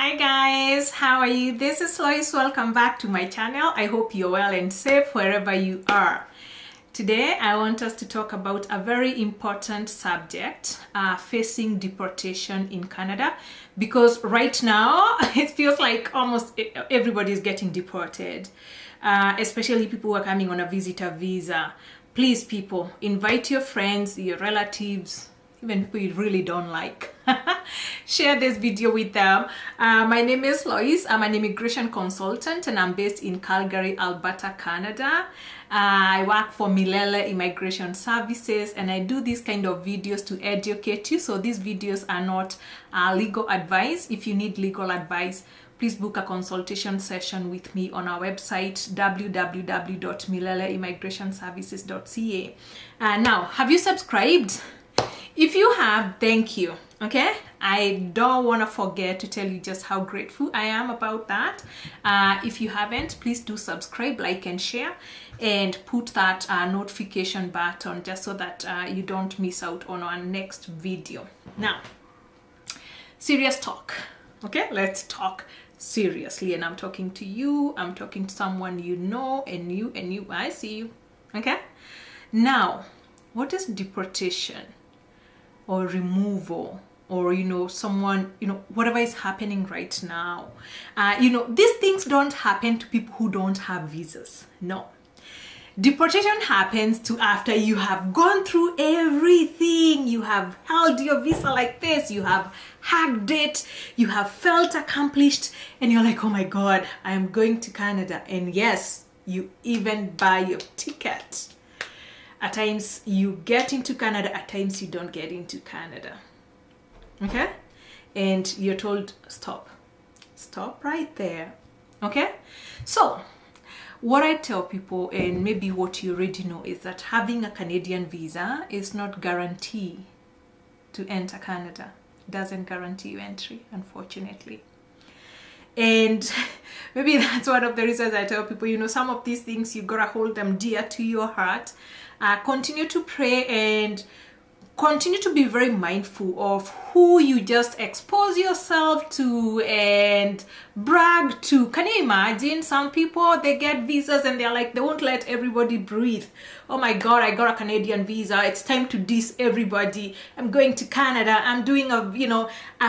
Hi guys, how are you? This is Lois. Welcome back to my channel. I hope you're well and safe wherever you are. Today I want us to talk about a very important subject, facing deportation in Canada, because right now it feels like almost everybody is getting deported, especially people who are coming on a visitor visa. Please people, invite your friends, your relatives, even people you really don't like. Share this video with them. My name is Lois. I'm an immigration consultant and I'm based in Calgary, Alberta, Canada. I work for Milele Immigration Services and I do these kind of videos to educate you. So these videos are not legal advice. If you need legal advice, please book a consultation session with me on our website www.mileleimmigrationservices.ca. Now, have you subscribed? If you have, thank you. Okay, I don't want to forget to tell you just how grateful I am about that. If you haven't, please do subscribe, like and share, and put that notification button just so that you don't miss out on our next video. Now, serious talk. Okay, let's talk seriously. And I'm talking to you, I'm talking to someone you know, and you, I see you. Okay, now, what is deportation or removal? Or someone, whatever is happening right now, these things don't happen to people who don't have visas. No, deportation happens to after you have gone through everything. You have held your visa like this, you have hugged it, you have felt accomplished, and you're like, oh my god, I am going to Canada. And yes, you even buy your ticket. At times you get into Canada, at times you don't get into Canada. Okay, and you're told stop right there. Okay, so what I tell people, and maybe what you already know, is that having a Canadian visa is not guarantee to enter Canada. It doesn't guarantee you entry, unfortunately. And maybe that's one of the reasons I tell people, some of these things you gotta hold them dear to your heart. Continue to pray and continue to be very mindful of who you just expose yourself to and brag to. Can you imagine some people, they get visas and they're like, they won't let everybody breathe. Oh my god, I got a Canadian visa, it's time to diss everybody. I'm going to Canada, I'm doing a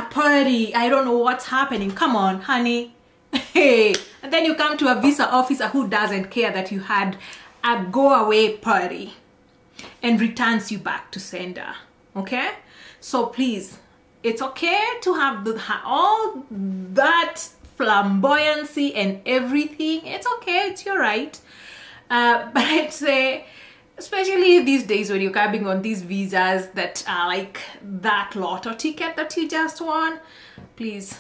party, I don't know what's happening. Come on, honey. Hey, and then you come to a visa officer who doesn't care that you had a go away party and returns you back to sender. Okay, so please, it's okay to have all that flamboyancy and everything. It's okay, it's your right, but I'd say, especially these days when you're coming on these visas that are like that lotto ticket that you just won, please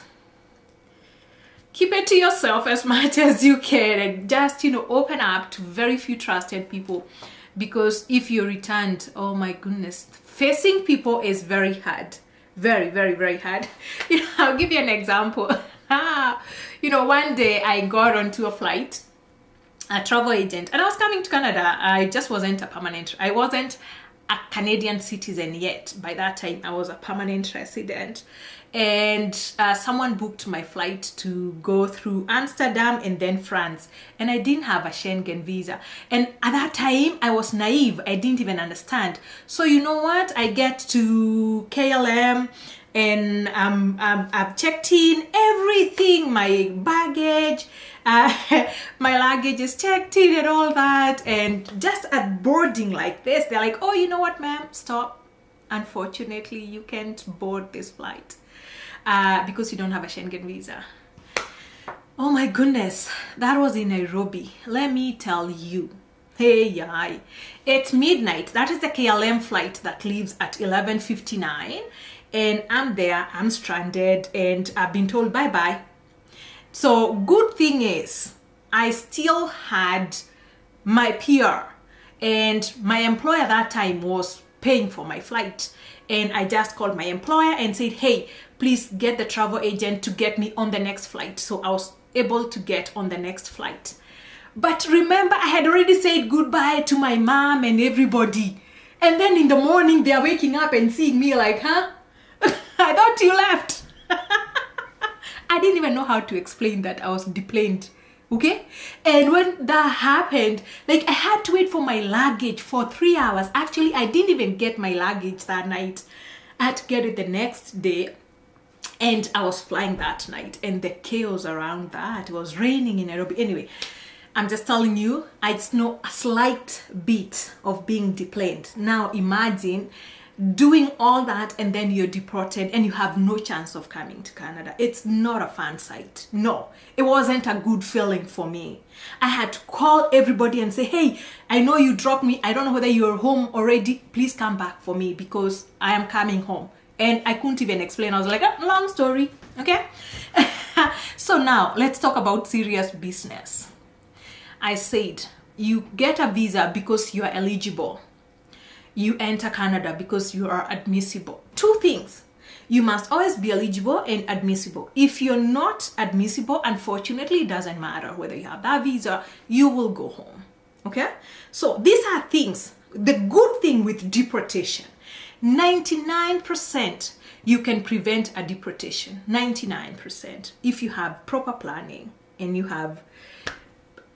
keep it to yourself as much as you can and just open up to very few trusted people. Because if you're returned, oh my goodness, facing people is very hard. Very, very, very hard. I'll give you an example. One day I got onto a flight, a travel agent, and I was coming to Canada. I just wasn't a permanent. I wasn't a Canadian citizen yet. By that time, I was a permanent resident. And someone booked my flight to go through Amsterdam and then France, and I didn't have a Schengen visa. And at that time I was naive, I didn't even understand. So you know what, I get to KLM and I've checked in everything, my baggage, my luggage is checked in and all that, and just at boarding like this, they're like, oh, you know what, ma'am, stop, unfortunately you can't board this flight because you don't have a Schengen visa. Oh my goodness, that was in Nairobi. Let me tell you, hey, it's midnight. That is the KLM flight that leaves at 11:59, and I'm there, I'm stranded, and I've been told bye-bye. So good thing is I still had my PR, and my employer at that time was paying for my flight, and I just called my employer and said, hey, please get the travel agent to get me on the next flight. So I was able to get on the next flight. But remember, I had already said goodbye to my mom and everybody, and then in the morning they are waking up and seeing me like, huh? I thought you left. I didn't even know how to explain that I was deplaned. Okay, and when that happened, like I had to wait for my luggage for 3 hours. Actually, I didn't even get my luggage that night. I had to get it the next day, and I was flying that night, and the chaos around that, it was raining in Nairobi. Anyway, I'm just telling you, I just know a slight bit of being deplaned. Now imagine doing all that and then you're deported and you have no chance of coming to Canada. It's not a fun sight. No, it wasn't a good feeling for me. I had to call everybody and say, hey, I know you dropped me. I don't know whether you're home already. Please come back for me because I am coming home. And I couldn't even explain. I was like, long story. Okay. So now let's talk about serious business. I said, you get a visa because you are eligible. You enter Canada because you are admissible. Two things. You must always be eligible and admissible. If you're not admissible, unfortunately, it doesn't matter whether you have that visa, you will go home. Okay? So these are things. The good thing with deportation, 99% you can prevent a deportation. 99%. If you have proper planning and you have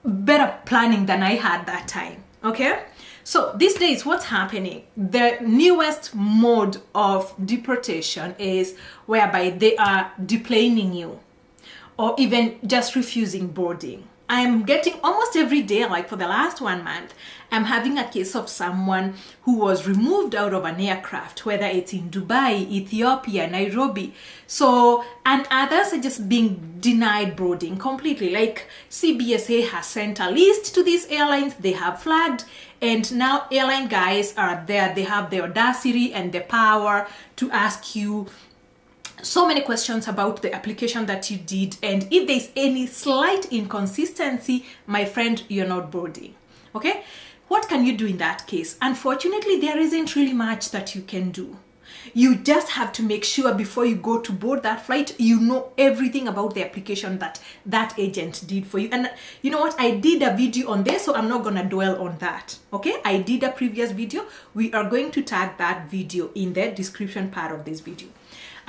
better planning than I had that time. Okay? So these days, what's happening? The newest mode of deportation is whereby they are deplaning you or even just refusing boarding. I'm getting almost every day, like for the last 1 month, I'm having a case of someone who was removed out of an aircraft, whether it's in Dubai, Ethiopia, Nairobi. So, and others are just being denied boarding completely. Like CBSA has sent a list to these airlines, they have flagged, and now airline guys are there. They have the audacity and the power to ask you so many questions about the application that you did, and if there's any slight inconsistency, my friend, you're not boarding. Okay, what can you do in that case? Unfortunately, there isn't really much that you can do. You just have to make sure before you go to board that flight, you know everything about the application that that agent did for you. And you know what, I did a video on this, so I'm not gonna dwell on that. Okay, I did a previous video. We are going to tag that video in the description part of this video.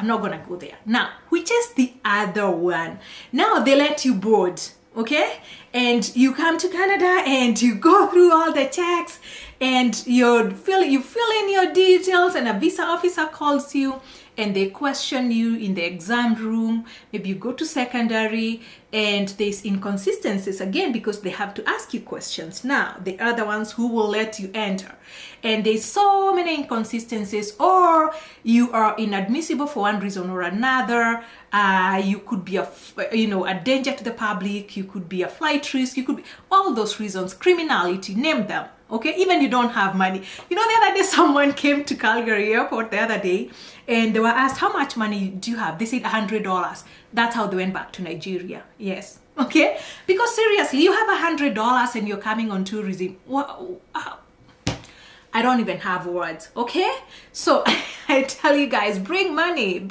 I'm not gonna go there. Now, which is the other one? Now they let you board, okay? And you come to Canada and you go through all the checks and you fill in your details, and a visa officer calls you and they question you in the exam room. Maybe you go to secondary and there's inconsistencies again because they have to ask you questions. Now, they are the ones who will let you enter. And there's so many inconsistencies, or you are inadmissible for one reason or another. You could be a danger to the public. You could be a flight risk. You could be all those reasons, criminality, name them. Okay, even you don't have money. You know, the other day someone came to Calgary airport the other day and they were asked, how much money do you have? They said $100. That's how they went back to Nigeria. Yes. Okay, because seriously, you have $100 and you're coming on tourism. I don't even have words. Okay, so I tell you guys, bring money.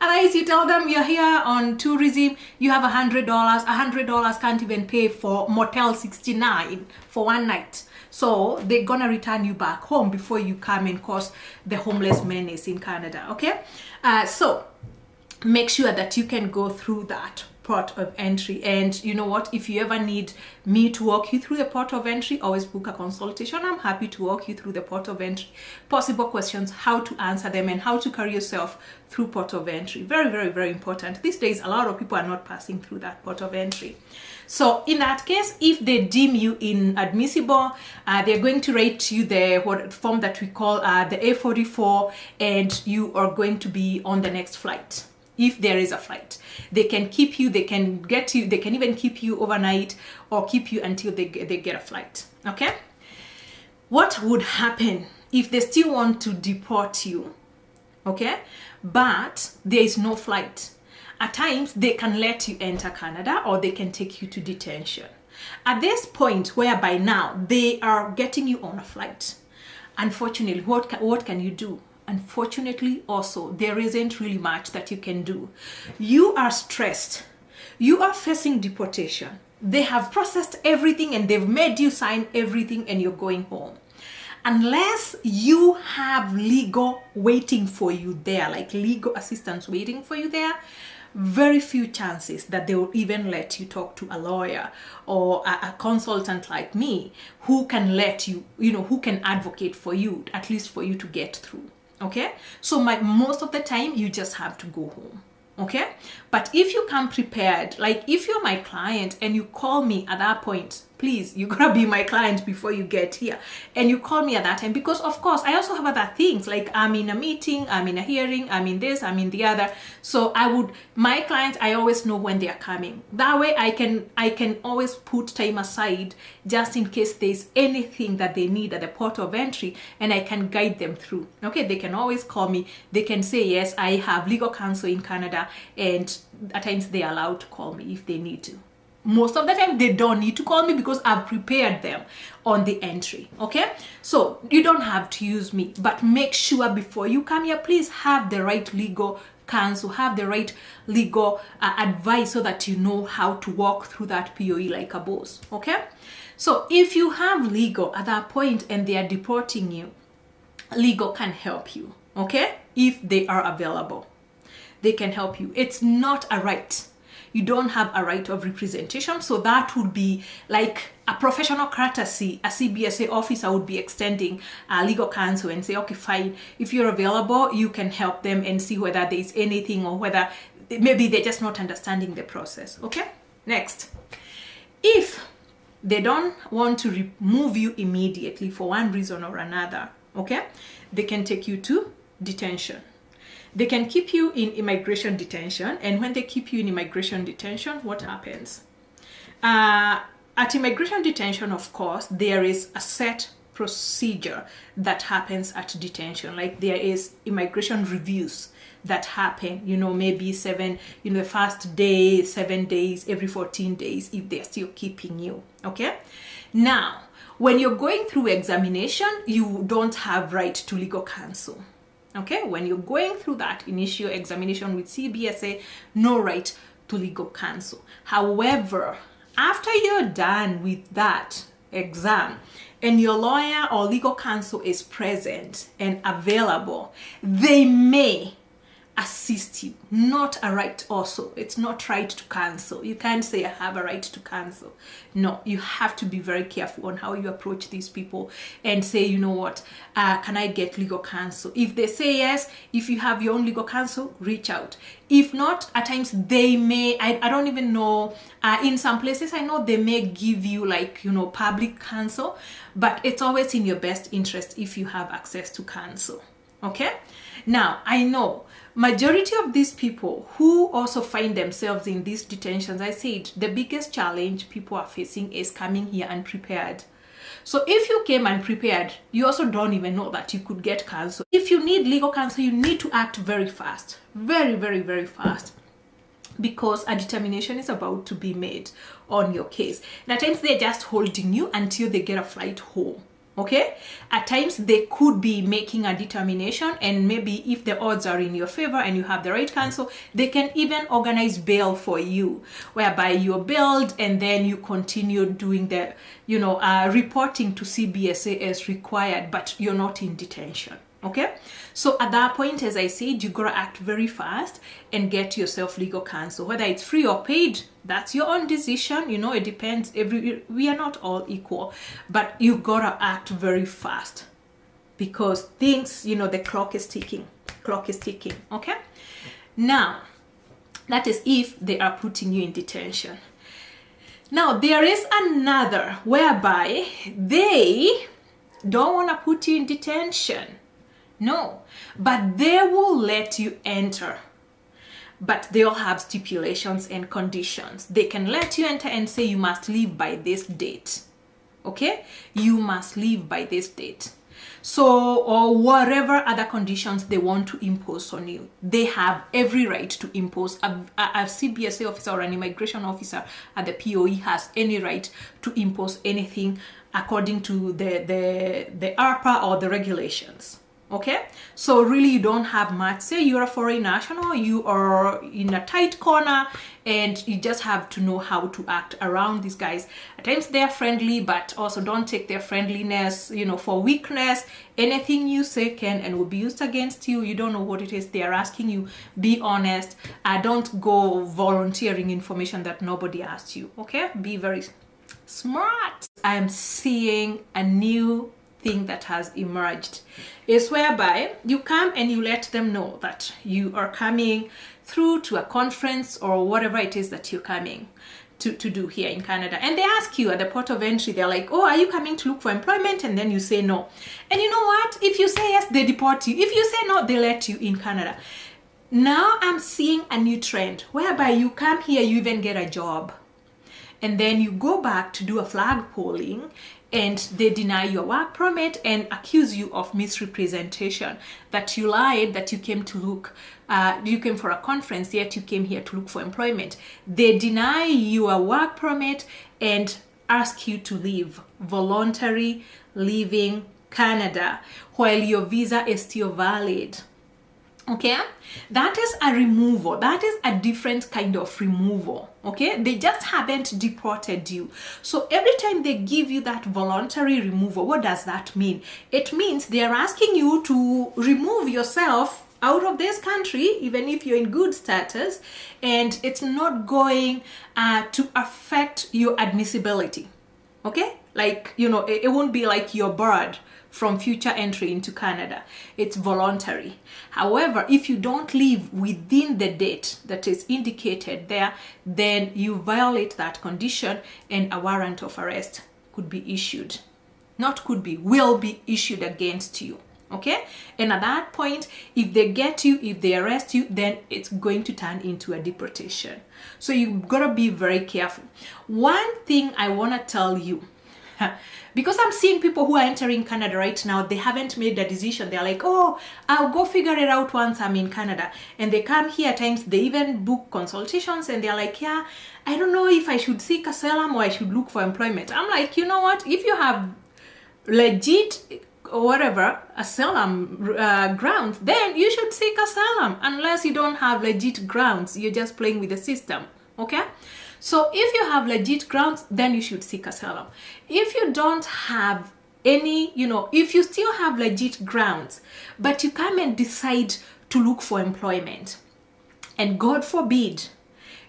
Otherwise, you tell them you're here on tourism, you have $100. $100 can't even pay for Motel 69 for one night. So they're gonna return you back home before you come and cause the homeless menace in Canada. Okay, so make sure that you can go through that port of entry. And you know what, if you ever need me to walk you through the port of entry, always book a consultation. I'm happy to walk you through the port of entry, possible questions, how to answer them, and how to carry yourself through port of entry. Very, very, very important. These days, a lot of people are not passing through that port of entry. So in that case, if they deem you inadmissible, they're going to write you the form that we call the A44, and you are going to be on the next flight. If there is a flight, they can keep you, they can get you, they can even keep you overnight or keep you until they get a flight. Okay, what would happen if they still want to deport you? Okay, but there is no flight. At times they can let you enter Canada, or they can take you to detention. At this point, whereby now they are getting you on a flight, unfortunately, what can you do? Unfortunately, also, there isn't really much that you can do. You are stressed. You are facing deportation. They have processed everything and they've made you sign everything, and you're going home. Unless you have legal waiting for you there, like legal assistance waiting for you there, very few chances that they will even let you talk to a lawyer or a consultant like me who can let you, who can advocate for you, at least for you to get through. Okay, so most of the time you just have to go home. Okay, but if you come prepared, like if you're my client and you call me at that point, please, you gotta be my client before you get here, and you call me at that time, because of course I also have other things, like I'm in a meeting, I'm in a hearing, I'm in this, I'm in the other. So my clients, I always know when they are coming. That way I can always put time aside just in case there's anything that they need at the port of entry, and I can guide them through. Okay, they can always call me. They can say, yes, I have legal counsel in Canada, and at times they're allowed to call me if they need to. Most of the time they don't need to call me because I've prepared them on the entry. Okay, so you don't have to use me, but make sure before you come here, please have the right legal counsel, have the right legal advice, so that you know how to walk through that POE like a boss. Okay, so if you have legal at that point and they are deporting you, legal can help you. Okay, if they are available, they can help you. It's not a right. You don't have a right of representation, so that would be like a professional courtesy. A CBSA officer would be extending legal counsel and say, okay, fine, if you're available, you can help them and see whether there's anything, or whether maybe they're just not understanding the process. Okay, next. If they don't want to remove you immediately for one reason or another, okay, they can take you to detention. They can keep you in immigration detention, and when they keep you in immigration detention, what happens? At immigration detention, of course, there is a set procedure that happens at detention. Like there is immigration reviews that happen, maybe the first day, 7 days, every 14 days, if they're still keeping you. Okay, now when you're going through examination, you don't have right to legal counsel. Okay, when you're going through that initial examination with CBSA, no right to legal counsel. However, after you're done with that exam and your lawyer or legal counsel is present and available, they may assist you. Not a right also. It's not right to cancel. You can't say I have a right to cancel. No, you have to be very careful on how you approach these people and say, you know what, can I get legal counsel? If they say yes, if you have your own legal counsel, reach out. If not, at times they may, I don't even know, in some places I know they may give you public counsel, but it's always in your best interest if you have access to counsel. Okay, now I know majority of these people who also find themselves in these detentions, I said the biggest challenge people are facing is coming here unprepared. So if you came unprepared, you also don't even know that you could get counsel. If you need legal counsel, you need to act very fast, very, very, very fast, because a determination is about to be made on your case. And at times they're just holding you until they get a flight home. Okay, at times they could be making a determination, and maybe if the odds are in your favor and you have the right counsel, they can even organize bail for you, whereby you're bailed and then you continue doing the reporting to CBSA as required, but you're not in detention. Okay, so at that point, as I said, you gotta act very fast and get yourself legal counsel, whether it's free or paid. That's your own decision. It depends. We are not all equal, but you gotta act very fast, because things, the clock is ticking. Okay, now that is if they are putting you in detention. Now there is another whereby they don't want to put you in detention. No, but they will let you enter. But they'll have stipulations and conditions. They can let you enter and say you must leave by this date. Okay? You must leave by this date. So, or whatever other conditions they want to impose on you. They have every right to impose. A CBSA officer or an immigration officer at the POE has any right to impose anything according to the ARPA or the regulations. Okay, so really you don't have much. Say you're a foreign national, you are in a tight corner, and you just have to know how to act around these guys. At times they're friendly, but also don't take their friendliness, you know, for weakness. Anything you say can and will be used against you. You don't know what it is they are asking you. Be honest. Don't go volunteering information that nobody asked you. Okay, be very smart. I'm seeing a new thing that has emerged, is whereby you come and you let them know that you are coming through to a conference or whatever it is that you're coming to do here in Canada, and they ask you at the port of entry, they're like, oh, are you coming to look for employment? And then you say no, and you know what, if you say yes, they deport you. If you say no, they let you in Canada. Now I'm seeing a new trend whereby you come here, you even get a job, and then you go back to do a flag polling, and they deny your work permit and accuse you of misrepresentation, that you lied, that you came to look, you came for a conference, yet you came here to look for employment. They deny your work permit and ask you to leave, voluntary leaving Canada while your visa is still valid. Okay, that is a removal. That is a different kind of removal. Okay, they just haven't deported you. So every time they give you that voluntary removal, what does that mean? It means they are asking you to remove yourself out of this country, even if you're in good status, and it's not going to affect your admissibility. Okay, like, you know, it won't be like you're barred from future entry into Canada. It's voluntary. However, if you don't leave within the date that is indicated there, then you violate that condition and a warrant of arrest could be issued. Not could be, will be issued against you. Okay, and at that point, if they get you, if they arrest you, then it's going to turn into a deportation. So you've got to be very careful. One thing I want to tell you, because I'm seeing people who are entering Canada right now, they haven't made a decision. They're like, oh, I'll go figure it out once I'm in Canada. And they come here at times, they even book consultations, and they're like, yeah, I don't know if I should seek asylum or I should look for employment. I'm like, you know what? If you have legit or whatever asylum grounds, then you should seek asylum. Unless you don't have legit grounds, you're just playing with the system. Okay, so if you have legit grounds, then you should seek asylum. If you don't have any, you know, if you still have legit grounds, but you come and decide to look for employment, and God forbid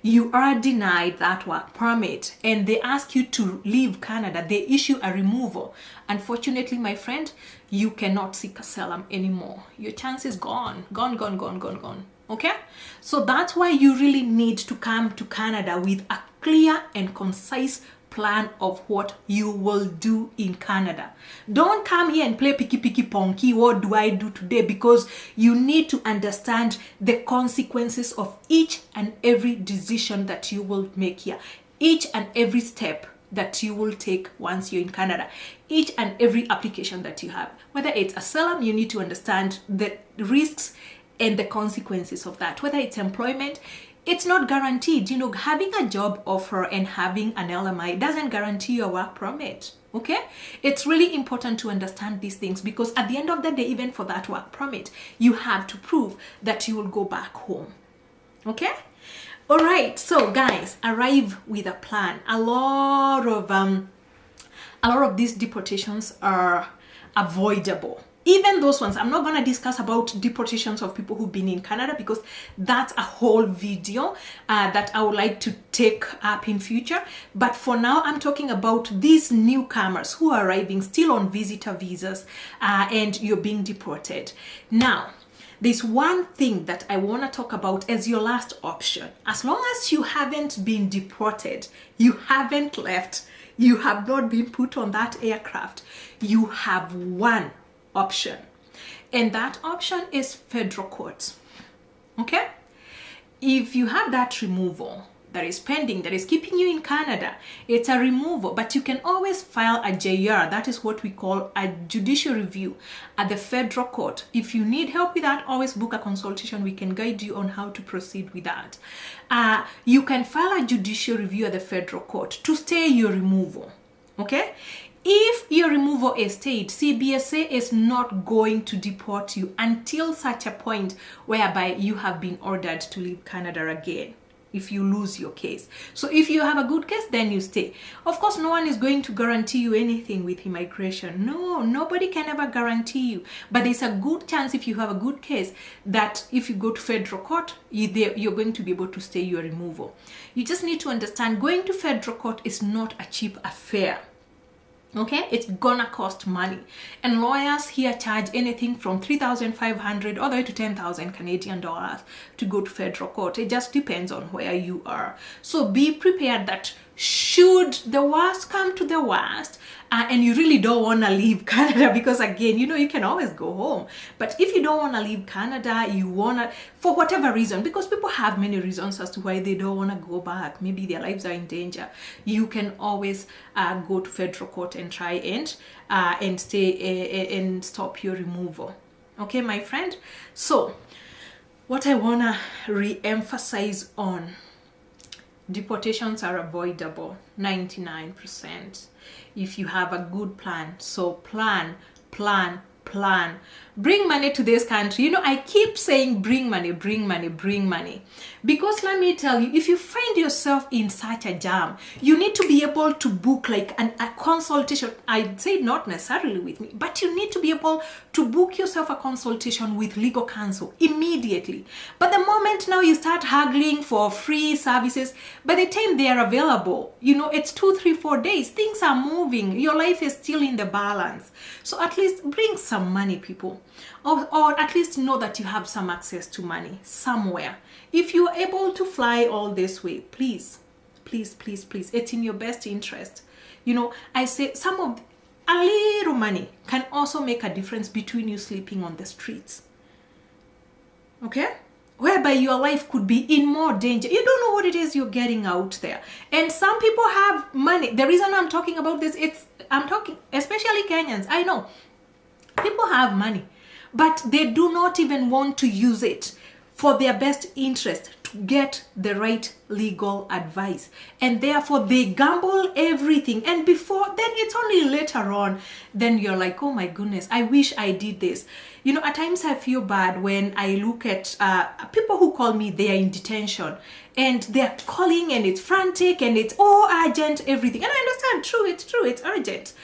you are denied that work permit and they ask you to leave Canada, they issue a removal, unfortunately, my friend, you cannot seek asylum anymore. Your chance is gone. Okay, so that's why you really need to come to Canada with a clear and concise plan of what you will do in Canada. Don't come here and play picky ponky, what do I do today? Because you need to understand the consequences of each and every decision that you will make here, each and every step that you will take once you're in Canada, each and every application that you have. Whether it's asylum, you need to understand the risks and the consequences of that. Whether it's employment, it's not guaranteed. You know, having a job offer and having an LMI doesn't guarantee your work permit. Okay, it's really important to understand these things, because at the end of the day, even for that work permit, you have to prove that you will go back home. Okay, all right, so guys, arrive with a plan. A lot of these deportations are avoidable. Even those ones, I'm not going to discuss about deportations of people who've been in Canada, because that's a whole video that I would like to take up in future. But for now, I'm talking about these newcomers who are arriving still on visitor visas and you're being deported. Now, there's one thing that I want to talk about as your last option. As long as you haven't been deported, you haven't left, you have not been put on that aircraft, you have one option, and that option is federal court. Okay, if you have that removal that is pending, that is keeping you in Canada, it's a removal, but you can always file a JR. That is what we call a judicial review at the federal court. If you need help with that, always book a consultation. We can guide you on how to proceed with that. You can file a judicial review at the federal court to stay your removal. Okay, If your removal is stayed, CBSA is not going to deport you until such a point whereby you have been ordered to leave Canada again, if you lose your case. So if you have a good case, then you stay. Of course, no one is going to guarantee you anything with immigration. No, nobody can ever guarantee you. But there's a good chance, if you have a good case, that if you go to federal court, you're going to be able to stay your removal. You just need to understand, going to federal court is not a cheap affair. Okay, it's gonna cost money, and lawyers here charge anything from 3,500 all the way to 10,000 Canadian dollars to go to federal court. It just depends on where you are. So be prepared that should the worst come to the worst, and you really don't want to leave Canada, because again, you know, you can always go home. But if you don't want to leave Canada, you want to, for whatever reason, because people have many reasons as to why they don't want to go back, maybe their lives are in danger, you can always go to federal court and try and stay and stop your removal. Okay, my friend? So what I want to re-emphasize on, deportations are avoidable 99% if you have a good plan. So plan. Bring money to this country. You know, I keep saying bring money, because let me tell you, if you find yourself in such a jam, you need to be able to book like a consultation. I'd say not necessarily with me, but you need to be able to book yourself a consultation with legal counsel immediately. But the moment now you start haggling for free services, by the time they are available, you know, it's 2, 3, 4 days. Things are moving. Your life is still in the balance. So at least bring some money, people. Or at least know that you have some access to money somewhere. If you are able to fly all this way, please, it's in your best interest. You know, I say a little money can also make a difference between you sleeping on the streets. Okay? Whereby your life could be in more danger. You don't know what it is you're getting out there. And some people have money. The reason I'm talking about this, I'm talking, especially Kenyans. I know people have money, but they do not even want to use it for their best interest to get the right legal advice. And therefore they gamble everything. And before then, it's only later on, then you're like, oh my goodness, I wish I did this. You know, at times I feel bad when I look at people who call me, they are in detention and they're calling and it's frantic and it's urgent, everything. And I understand, it's true, it's urgent.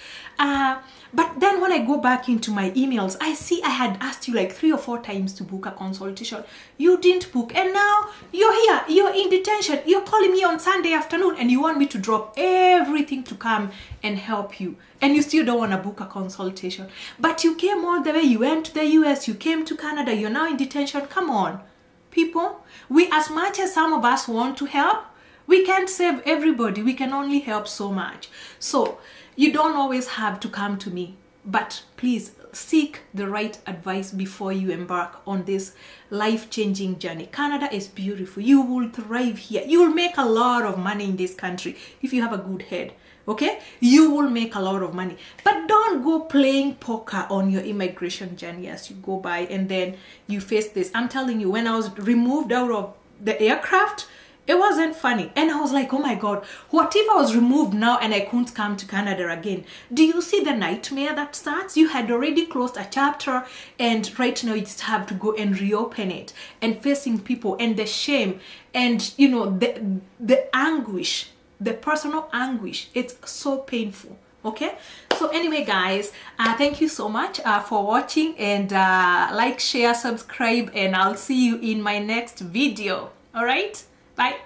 But then when I go back into my emails, I see I had asked you like 3 or 4 times to book a consultation. You didn't book, and now you're here, you're in detention, you're calling me on Sunday afternoon, and you want me to drop everything to come and help you, and you still don't want to book a consultation. But you came all the way, you went to the US, you came to Canada, you're now in detention. Come on, people. As much as some of us want to help, we can't save everybody. We can only help so much. So you don't always have to come to me, but please seek the right advice before you embark on this life-changing journey. Canada is beautiful. You will thrive here. You will make a lot of money in this country if you have a good head. Okay? You will make a lot of money. But don't go playing poker on your immigration journey as you go by and then you face this. I'm telling you, when I was removed out of the aircraft, it wasn't funny. And I was like, oh my God, what if I was removed now and I couldn't come to Canada again? Do you see the nightmare that starts? You had already closed a chapter and right now you just have to go and reopen it and facing people and the shame and, you know, the anguish, the personal anguish. It's so painful. Okay, so anyway guys, thank you so much for watching, and like, share, subscribe, and I'll see you in my next video. All right, bye.